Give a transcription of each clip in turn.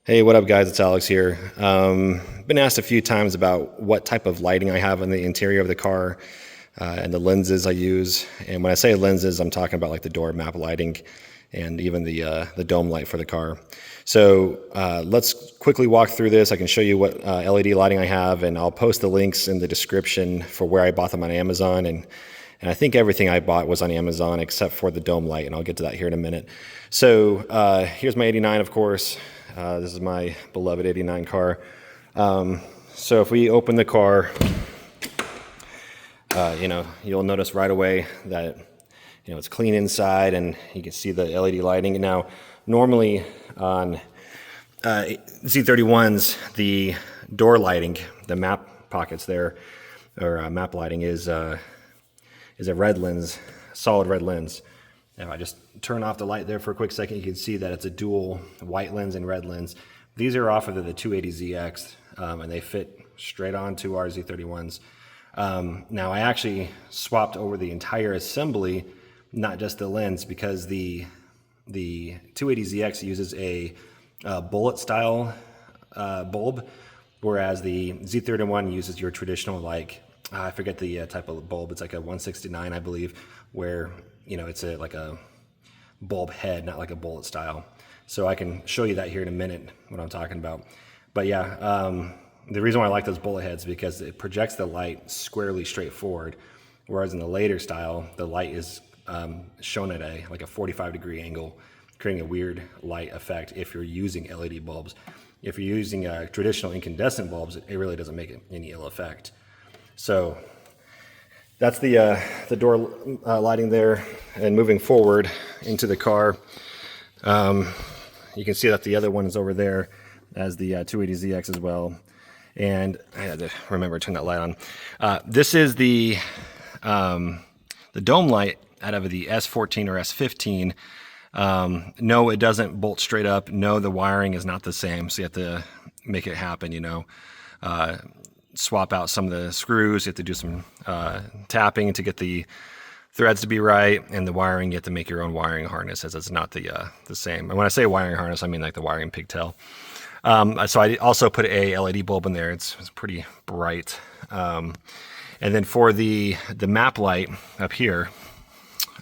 Hey, what up guys, it's Alex here. Been asked a few times about what type of lighting I have in the interior of the car and the lenses I use. And when I say lenses, I'm talking about like the door map lighting and even the dome light for the car. So let's quickly walk through this. I can show you what LED lighting I have, and I'll post the links in the description for where I bought them on Amazon. And I think everything I bought was on Amazon except for the dome light, and I'll get to that here in a minute. So here's my 89, of course. This is my beloved 89 car. So if we open the car, you'll notice right away that it's clean inside, and you can see the LED lighting. Now, normally on Z31s, the door lighting, the map pockets there, or map lighting is a red lens, solid red lens. If I just turn off the light there for a quick second, you can see that it's a dual white lens and red lens. These are off of the 280ZX, and they fit straight onto our Z31s. Now, I actually swapped over the entire assembly, not just the lens, because the 280ZX uses a bullet style bulb, whereas the Z31 uses your traditional, like, I forget the type of bulb. It's like a 169, I believe, where it's like a bulb head, not like a bullet style. So I can show you that here in a minute, what I'm talking about. But yeah, the reason why I like those bullet heads is because it projects the light squarely straight forward, whereas in the later style, the light is shown at a 45-degree angle, creating a weird light effect if you're using LED bulbs. If you're using traditional incandescent bulbs, it really doesn't make any ill effect. So that's the door lighting there. And moving forward into the car, you can see that the other one is over there as the 280ZX as well. And I had to remember to turn that light on. This is the dome light out of the S14 or S15. No, it doesn't bolt straight up. No, the wiring is not the same. So you have to make it happen, swap out some of the screws. You have to do some tapping to get the threads to be right, and the wiring, you have to make your own wiring harness, as it's not the same. And when I say wiring harness, I mean like the wiring pigtail. So I also put a LED bulb in there. It's pretty bright. And then for the map light up here,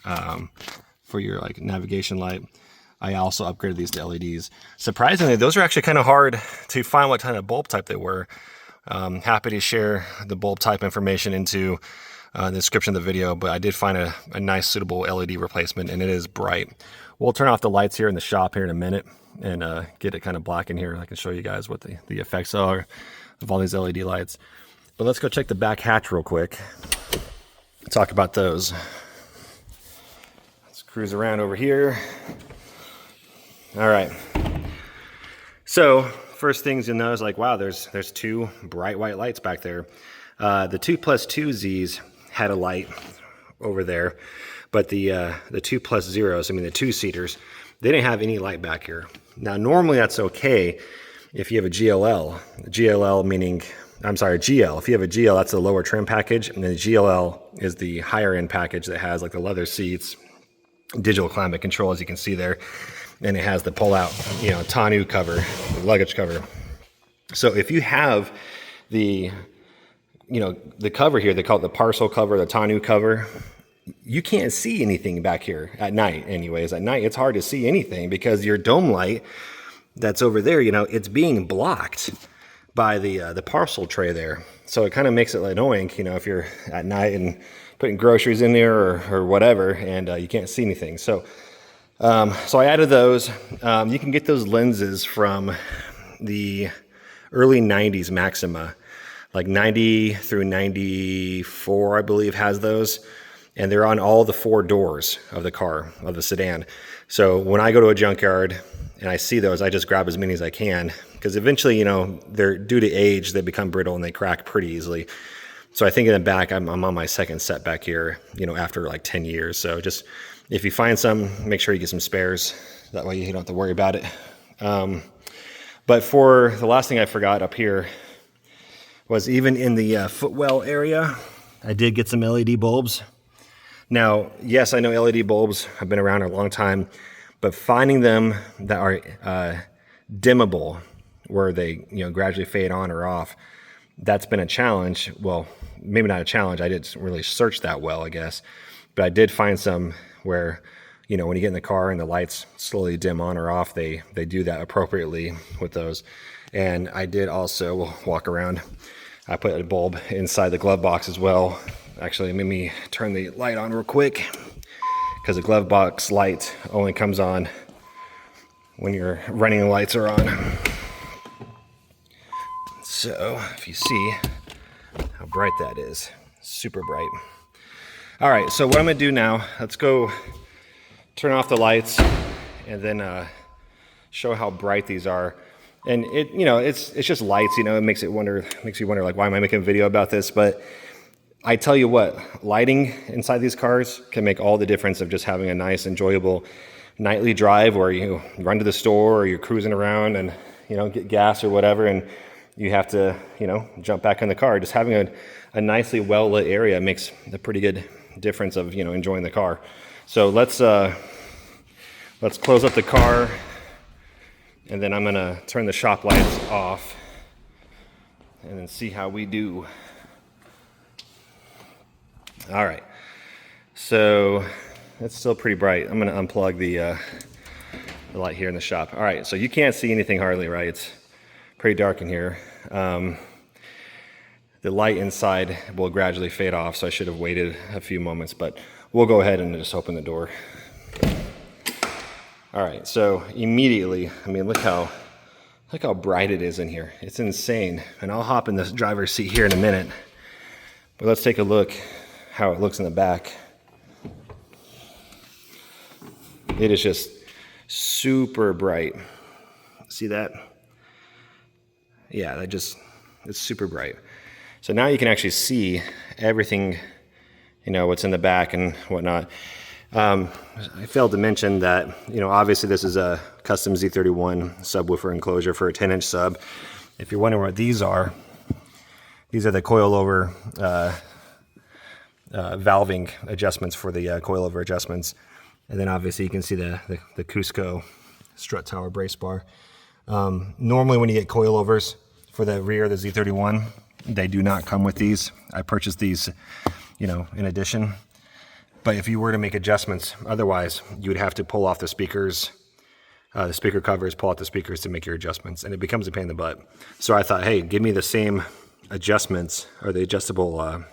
for your like navigation light, I also upgraded these to LEDs. Surprisingly, those are actually kind of hard to find what kind of bulb type they were. Happy to share the bulb type information into the description of the video, but I did find a nice suitable LED replacement, and it is bright. We'll turn off the lights here in the shop here in a minute and get it kind of black in here. I can show you guys what the effects are of all these LED lights. But let's go check the back hatch real quick. Talk about those. Let's cruise around over here. All right. So first things you'll notice, like, wow, there's two bright white lights back there. The 2+2Zs had a light over there, but the 2+0s, I mean the two-seaters, they didn't have any light back here. Now, normally that's okay if you have a GLL. GLL meaning, I'm sorry, GL. If you have a GL, that's the lower trim package, and then the GLL is the higher end package that has like the leather seats, digital climate control, as you can see there, and it has the pull-out, tonneau cover, the luggage cover. So if you have the cover here, they call it the parcel cover, the tonneau cover, you can't see anything back here at night. Anyways, at night it's hard to see anything because your dome light that's over there, it's being blocked by the parcel tray there. So it kind of makes it annoying, if you're at night and putting groceries in there or whatever, and you can't see anything. So I added those. You can get those lenses from the early 90s Maxima, like 90 through 94, I believe, has those. And they're on all the four doors of the car, of the sedan. So when I go to a junkyard and I see those, I just grab as many as I can, because eventually, they're due to age, they become brittle and they crack pretty easily. So I think in the back, I'm on my second set back here, after like 10 years. So just, if you find some, make sure you get some spares. That way you don't have to worry about it. But for the last thing I forgot up here was, even in the Footwell area, I did get some LED bulbs. Now, yes, I know LED bulbs have been around a long time, but finding them that are dimmable where they, you know, gradually fade on or off. That's been a challenge. Well, maybe not a challenge. I didn't really search that well, I guess. But I did find some where, you know, when you get in the car and the lights slowly dim on or off, they do that appropriately with those. And I did also, we'll walk around, I put a bulb inside the glove box as well. Actually, let me turn the light on real quick, because the glove box light only comes on when your running lights are on. So if you see how bright that is, super bright. All right, so what I'm gonna do now, let's go turn off the lights and then show how bright these are. And it, you know, it's just lights, you know, it makes you wonder like, why am I making a video about this? But I tell you what, lighting inside these cars can make all the difference of just having a nice, enjoyable nightly drive where you run to the store or you're cruising around and, you know, get gas or whatever, and you have to, you know, jump back in the car. Just having a nicely well-lit area makes a pretty good difference of, you know, enjoying the car. So let's close up the car, and then I'm gonna turn the shop lights off and then see how we do. All right, so it's still pretty bright. I'm gonna unplug the light here in the shop. All right, so you can't see anything hardly, right? It's pretty dark in here. The light inside will gradually fade off, so I should have waited a few moments, but we'll go ahead and just open the door. All right, so immediately, I mean, look how bright it is in here. It's insane. And I'll hop in the driver's seat here in a minute, but let's take a look how it looks in the back. It is just super bright. See that? Yeah, it's super bright. So now you can actually see everything, you know, what's in the back and whatnot. I failed to mention that, you know, obviously this is a custom Z31 subwoofer enclosure for a 10-inch sub. If you're wondering what these are the coilover valving adjustments for the coilover adjustments. And then obviously you can see the Cusco strut tower brace bar. Normally when you get coilovers for the rear of the Z31, they do not come with these. I purchased these, you know, in addition. But if you were to make adjustments, otherwise, you would have to pull off the speakers, the speaker covers, pull out the speakers to make your adjustments, and it becomes a pain in the butt. So I thought, hey, give me the same adjustments, or the adjustable,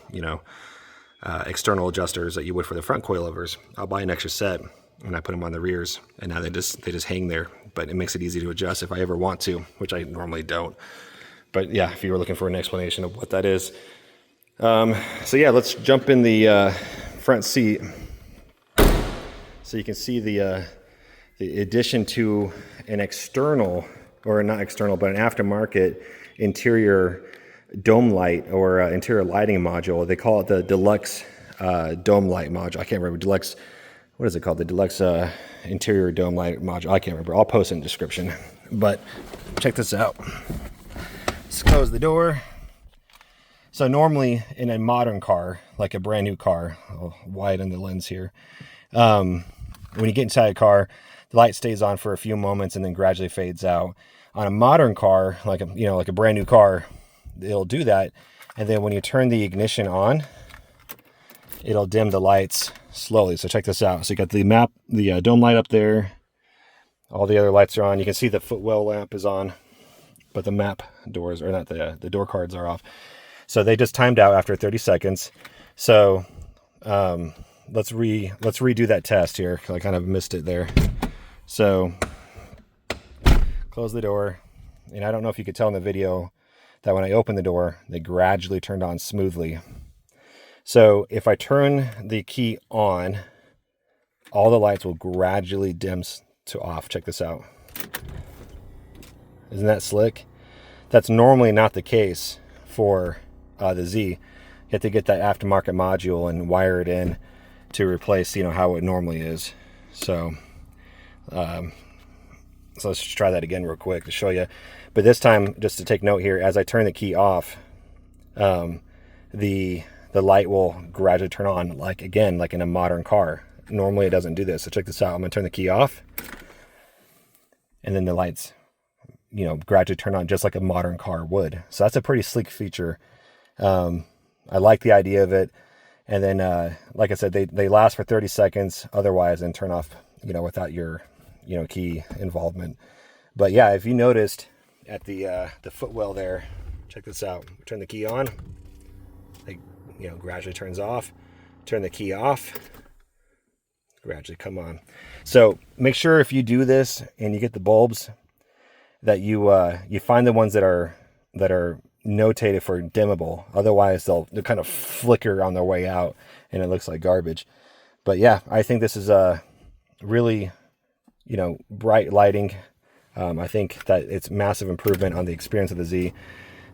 external adjusters that you would for the front coilovers. I'll buy an extra set, and I put them on the rears, and now they just hang there. But it makes it easy to adjust if I ever want to, which I normally don't. But yeah, if you were looking for an explanation of what that is. So yeah, let's jump in the front seat, so you can see the addition to an external, or not external, but an aftermarket interior dome light, or interior lighting module. They call it the Deluxe dome light module. I can't remember. Deluxe, what is it called? The Deluxe interior dome light module. I can't remember. I'll post it in the description. But check this out. Let's close the door. So normally in a modern car, like a brand new car, I'll widen the lens here. When you get inside a car, the light stays on for a few moments and then gradually fades out. On a modern car, like a brand new car, it'll do that. And then when you turn the ignition on, it'll dim the lights slowly. So check this out. So you got the dome light up there. All the other lights are on. You can see the Footwell lamp is on, but the map doors, or not, the door cards are off. So they just timed out after 30 seconds. So let's redo that test here, because I kind of missed it there. So close the door. And I don't know if you could tell in the video that when I opened the door, they gradually turned on smoothly. So if I turn the key on, all the lights will gradually dim to off. Check this out. Isn't that slick? That's normally not the case for the Z. You have to get that aftermarket module and wire it in to replace, you know, how it normally is. So let's just try that again real quick to show you. But this time, just to take note here, as I turn the key off, the light will gradually turn on, like in a modern car. Normally it doesn't do this. So check this out. I'm gonna turn the key off, and then the lights, you know, gradually turn on just like a modern car would. So that's a pretty sleek feature. I like the idea of it. And then, like I said, they last for 30 seconds otherwise and turn off, you know, without your, you know, key involvement. But yeah, if you noticed at the footwell there, check this out. Turn the key on, it, you know, gradually turns off. Turn the key off, gradually come on. So make sure if you do this and you get the bulbs that you find the ones that are notated for dimmable. Otherwise they'll kind of flicker on their way out and it looks like garbage. But yeah, I think this is a really, you know, bright lighting. I think that it's massive improvement on the experience of the Z.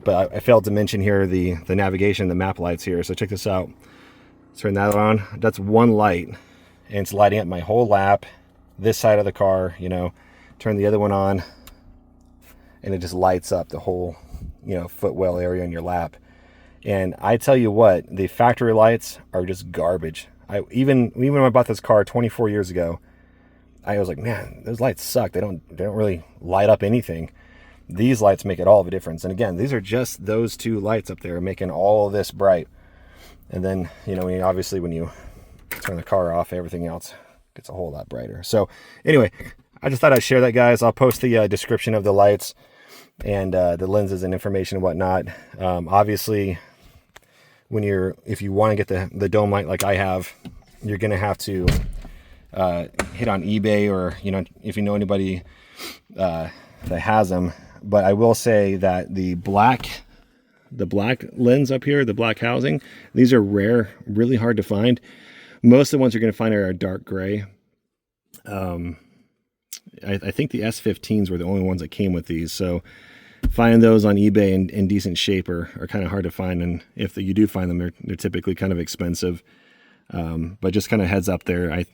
But I failed to mention here the navigation, the map lights here. So check this out. Turn that on. That's one light, and it's lighting up my whole lap, this side of the car. You know, turn the other one on, and it just lights up the whole, you know, footwell area in your lap. And I tell you what, the factory lights are just garbage. Even when I bought this car 24 years ago, I was like, man, those lights suck. They don't really light up anything. These lights make it all of a difference. And again, these are just those two lights up there making all this bright. And then, you know, obviously when you turn the car off, everything else gets a whole lot brighter. So anyway, I just thought I'd share that, guys. I'll post the description of the lights and the lenses and information and whatnot. Obviously, if you want to get the dome light like I have, you're going to have to hit on eBay, or, you know, if you know anybody that has them. But I will say that the black lens up here, the black housing, these are rare, really hard to find. Most of the ones you're going to find are a dark gray. I think the S15s were the only ones that came with these. So finding those on eBay in decent shape are kind of hard to find. And if you do find them, they're typically kind of expensive. But just kind of heads up there.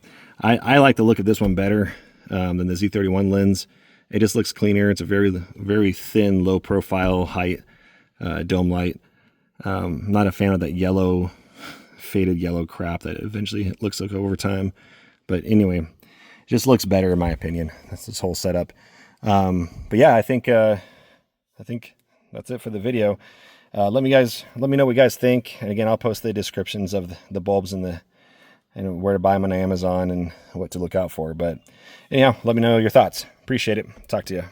I like the look of this one better than the Z31 lens. It just looks cleaner. It's a very, very thin, low profile height dome light. I'm not a fan of that yellow, faded yellow crap that eventually looks like over time. But anyway, it just looks better in my opinion. That's this whole setup. But yeah, I think that's it for the video. Let me know what you guys think. And again, I'll post the descriptions of the bulbs and where to buy them on Amazon and what to look out for. But anyhow, let me know your thoughts. Appreciate it. Talk to you.